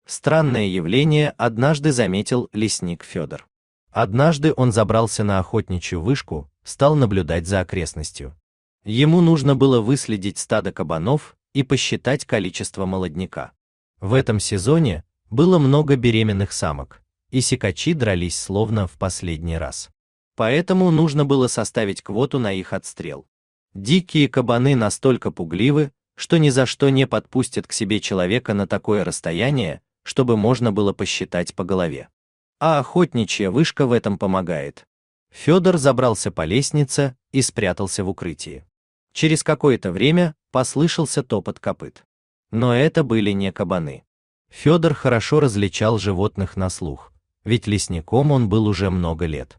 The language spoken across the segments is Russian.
Странное явление однажды заметил лесник Федор. Однажды он забрался на охотничью вышку, стал наблюдать за окрестностью. Ему нужно было выследить стадо кабанов и посчитать количество молодняка. В этом сезоне было много беременных самок, и сикачи дрались словно в последний раз. Поэтому нужно было составить квоту на их отстрел. Дикие кабаны настолько пугливы, что ни за что не подпустят к себе человека на такое расстояние, чтобы можно было посчитать по голове. А охотничья вышка в этом помогает. Федор забрался по лестнице и спрятался в укрытии. Через какое-то время послышался топот копыт. Но это были не кабаны. Федор хорошо различал животных на слух, ведь лесником он был уже много лет.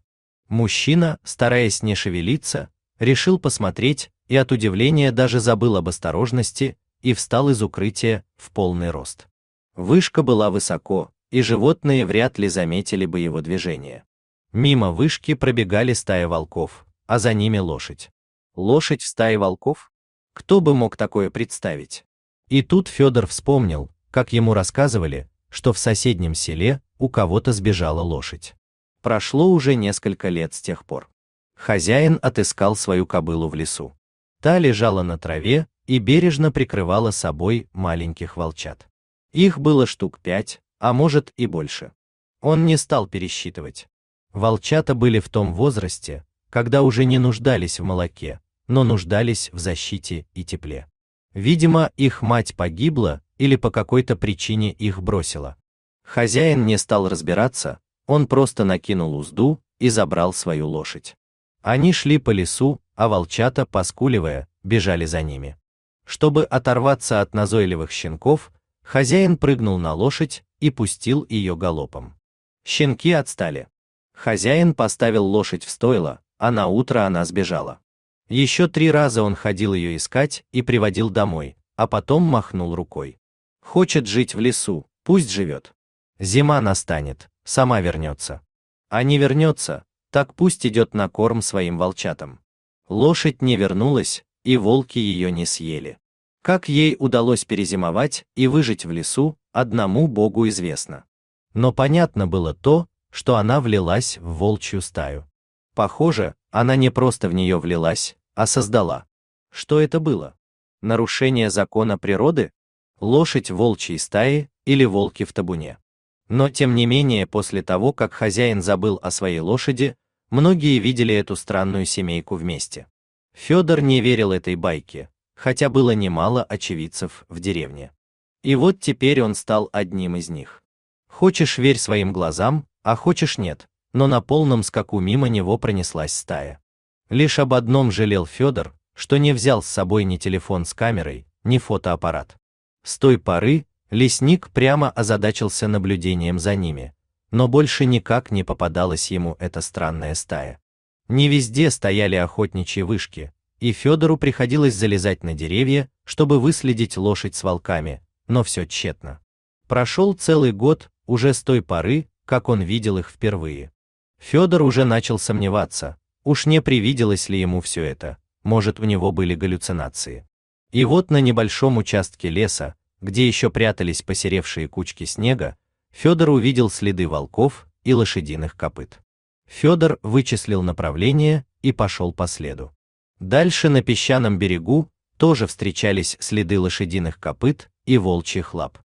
Мужчина, стараясь не шевелиться, решил посмотреть и от удивления даже забыл об осторожности и встал из укрытия в полный рост. Вышка была высоко, и животные вряд ли заметили бы его движение. Мимо вышки пробегали стаи волков, а за ними лошадь. Лошадь в стае волков? Кто бы мог такое представить? И тут Федор вспомнил, как ему рассказывали, что в соседнем селе у кого-то сбежала лошадь. Прошло уже несколько лет с тех пор. Хозяин отыскал свою кобылу в лесу. Та лежала на траве и бережно прикрывала собой маленьких волчат. Их было штук 5, а может и больше. Он не стал пересчитывать. Волчата были в том возрасте, когда уже не нуждались в молоке, но нуждались в защите и тепле. Видимо, их мать погибла или по какой-то причине их бросила. Хозяин не стал разбираться, он просто накинул узду и забрал свою лошадь. Они шли по лесу, а волчата, поскуливая, бежали за ними. Чтобы оторваться от назойливых щенков, хозяин прыгнул на лошадь и пустил ее галопом. Щенки отстали. Хозяин поставил лошадь в стойло, а на утро она сбежала. Еще 3 раза он ходил ее искать и приводил домой, а потом махнул рукой. Хочет жить в лесу, пусть живет. Зима настанет, сама вернется. А не вернется, так пусть идет на корм своим волчатам. Лошадь не вернулась, и волки ее не съели. Как ей удалось перезимовать и выжить в лесу, одному Богу известно. Но понятно было то, что она влилась в волчью стаю. Похоже, она не просто в нее влилась, а создала. Что это было? Нарушение закона природы? Лошадь в волчьей стае или волки в табуне? Но тем не менее, после того, как хозяин забыл о своей лошади, многие видели эту странную семейку вместе. Федор не верил этой байке, хотя было немало очевидцев в деревне. И вот теперь он стал одним из них. Хочешь верь своим глазам, а хочешь нет, но на полном скаку мимо него пронеслась стая. Лишь об одном жалел Федор, что не взял с собой ни телефон с камерой, ни фотоаппарат. С той поры лесник прямо озадачился наблюдением за ними, но больше никак не попадалась ему эта странная стая. Не везде стояли охотничьи вышки, и Федору приходилось залезать на деревья, чтобы выследить лошадь с волками, но все тщетно. Прошел целый год, уже с той поры, как он видел их впервые. Федор уже начал сомневаться, уж не привиделось ли ему все это, может, у него были галлюцинации. И вот на небольшом участке леса, где еще прятались посеревшие кучки снега, Федор увидел следы волков и лошадиных копыт. Федор вычислил направление и пошел по следу. Дальше на песчаном берегу тоже встречались следы лошадиных копыт и волчьих лап.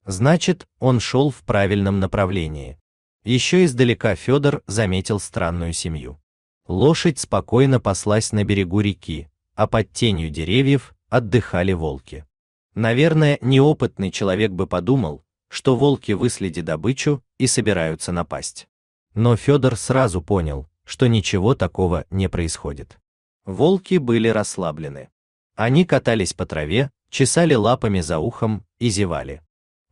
Значит, он шел в правильном направлении. Еще издалека Федор заметил странную семью. Лошадь спокойно паслась на берегу реки, а под тенью деревьев отдыхали волки. Наверное, неопытный человек бы подумал, что волки выследили добычу и собираются напасть. Но Федор сразу понял, что ничего такого не происходит. Волки были расслаблены. Они катались по траве, чесали лапами за ухом и зевали.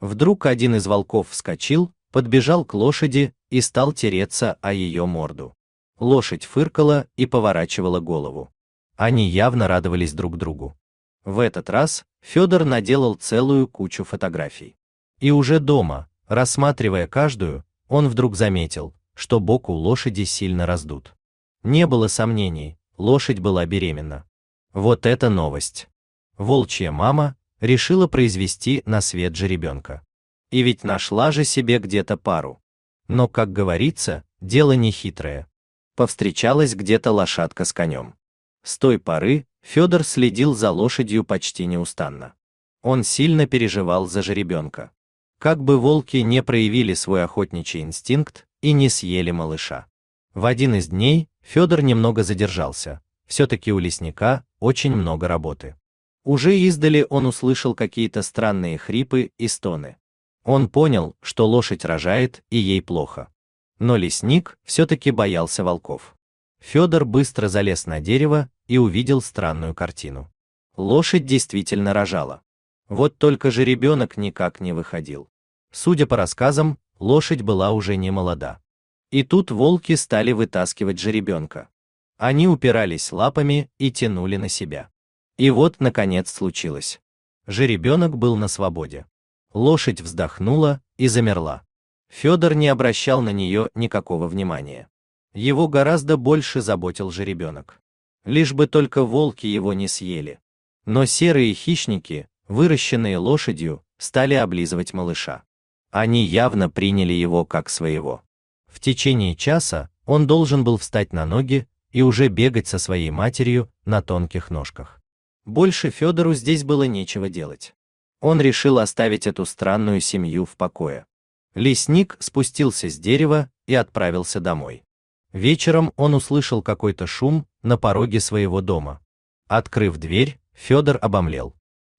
Вдруг один из волков вскочил, подбежал к лошади и стал тереться о ее морду. Лошадь фыркала и поворачивала голову. Они явно радовались друг другу. В этот раз Федор наделал целую кучу фотографий. И уже дома, рассматривая каждую, он вдруг заметил, что бок у лошади сильно раздут. Не было сомнений, лошадь была беременна. Вот это новость! Волчья мама решила произвести на свет жеребенка. И ведь нашла же себе где-то пару. Но, как говорится, дело не хитрое. Повстречалась где-то лошадка с конем. С той поры Федор следил за лошадью почти неустанно. Он сильно переживал за жеребенка. Как бы волки не проявили свой охотничий инстинкт и не съели малыша. В один из дней Федор немного задержался. Все-таки у лесника очень много работы. Уже издали он услышал какие-то странные хрипы и стоны. Он понял, что лошадь рожает и ей плохо. Но лесник все-таки боялся волков. Федор быстро залез на дерево и увидел странную картину. Лошадь действительно рожала. Вот только жеребенок никак не выходил. Судя по рассказам, лошадь была уже не молода. И тут волки стали вытаскивать жеребенка. Они упирались лапами и тянули на себя. И вот, наконец, случилось. Жеребенок был на свободе. Лошадь вздохнула и замерла. Федор не обращал на нее никакого внимания. Его гораздо больше заботил жеребенок. Лишь бы только волки его не съели. Но серые хищники, выращенные лошадью, стали облизывать малыша. Они явно приняли его как своего. В течение часа он должен был встать на ноги и уже бегать со своей матерью на тонких ножках. Больше Федору здесь было нечего делать. Он решил оставить эту странную семью в покое. Лесник спустился с дерева и отправился домой. Вечером он услышал какой-то шум на пороге своего дома. Открыв дверь, Федор обомлел.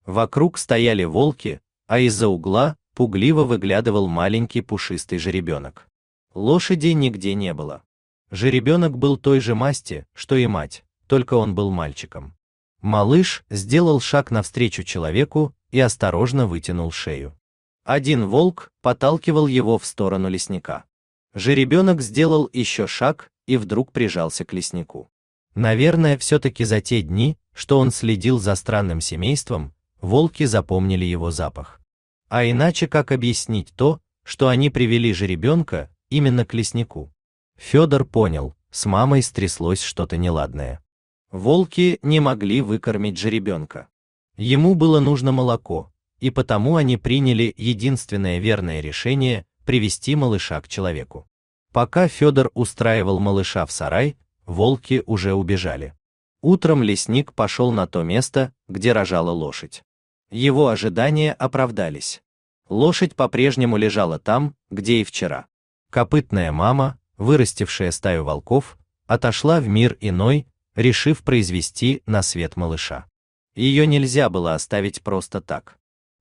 Вокруг стояли волки, а из-за угла пугливо выглядывал маленький пушистый жеребенок. Лошади нигде не было. Жеребенок был той же масти, что и мать, только он был мальчиком. Малыш сделал шаг навстречу человеку и осторожно вытянул шею. Один волк подталкивал его в сторону лесника. Жеребенок сделал еще шаг и вдруг прижался к леснику. Наверное, все-таки за те дни, что он следил за странным семейством, волки запомнили его запах. А иначе как объяснить то, что они привели жеребенка именно к леснику? Федор понял, с мамой стряслось что-то неладное. Волки не могли выкормить жеребенка. Ему было нужно молоко, и потому они приняли единственное верное решение – привести малыша к человеку. Пока Федор устраивал малыша в сарай, волки уже убежали. Утром лесник пошел на то место, где рожала лошадь. Его ожидания оправдались. Лошадь по-прежнему лежала там, где и вчера. Копытная мама, вырастившая стаю волков, отошла в мир иной, решив произвести на свет малыша. Ее нельзя было оставить просто так.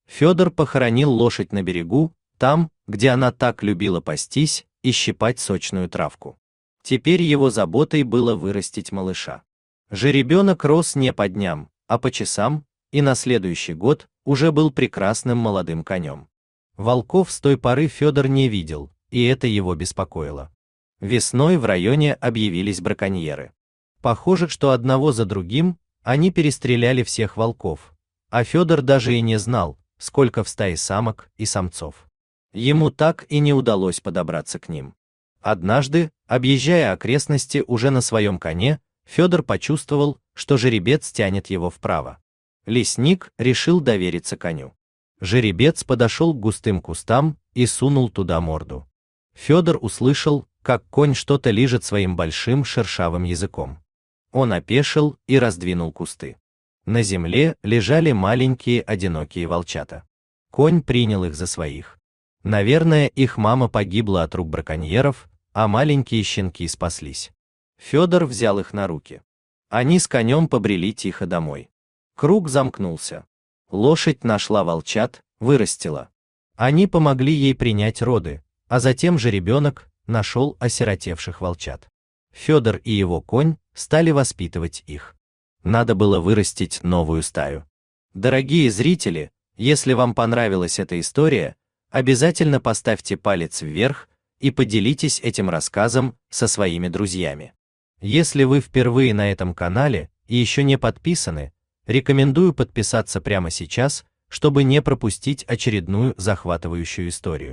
Федор похоронил лошадь на берегу, там, где она так любила пастись и щипать сочную травку. Теперь его заботой было вырастить малыша. Жеребенок рос не по дням, а по часам, и на следующий год уже был прекрасным молодым конем. Волков с той поры Федор не видел, и это его беспокоило. Весной в районе объявились браконьеры. Похоже, что одного за другим они перестреляли всех волков, а Федор даже и не знал, сколько в стае самок и самцов. Ему так и не удалось подобраться к ним. Однажды, объезжая окрестности уже на своем коне, Федор почувствовал, что жеребец тянет его вправо. Лесник решил довериться коню. Жеребец подошел к густым кустам и сунул туда морду. Федор услышал, как конь что-то лижет своим большим шершавым языком. Он опешил и раздвинул кусты. На земле лежали маленькие одинокие волчата. Конь принял их за своих. Наверное, их мама погибла от рук браконьеров, а маленькие щенки спаслись. Федор взял их на руки. Они с конем побрели тихо домой. Круг замкнулся. Лошадь нашла волчат, вырастила. Они помогли ей принять роды, а затем жеребенок нашел осиротевших волчат. Федор и его конь стали воспитывать их. Надо было вырастить новую стаю. Дорогие зрители, если вам понравилась эта история, обязательно поставьте палец вверх и поделитесь этим рассказом со своими друзьями. Если вы впервые на этом канале и еще не подписаны, рекомендую подписаться прямо сейчас, чтобы не пропустить очередную захватывающую историю.